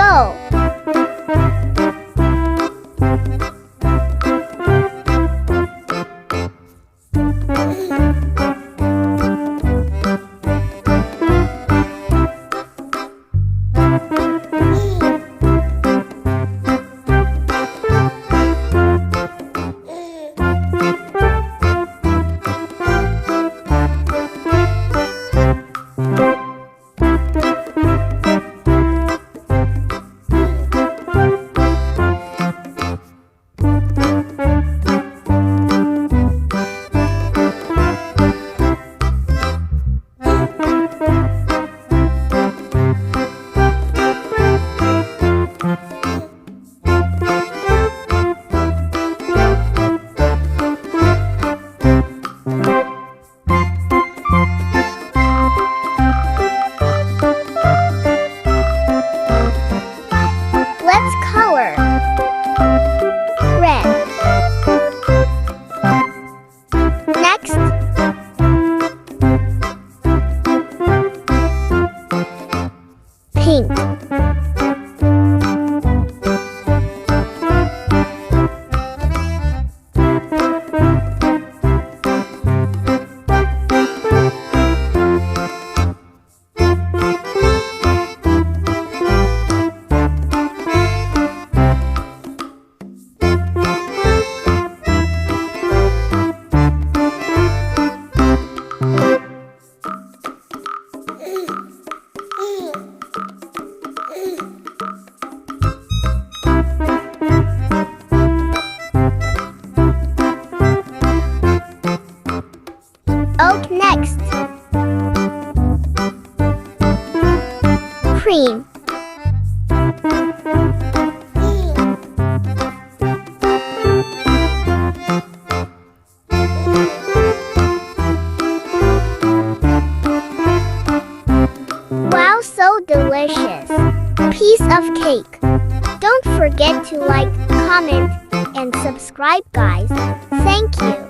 go! Let's color. Red. Next. Pink. Oak next. Cream. Wow, so delicious. Piece of cake. Don't forget to like, comment, and subscribe, guys. Thank you.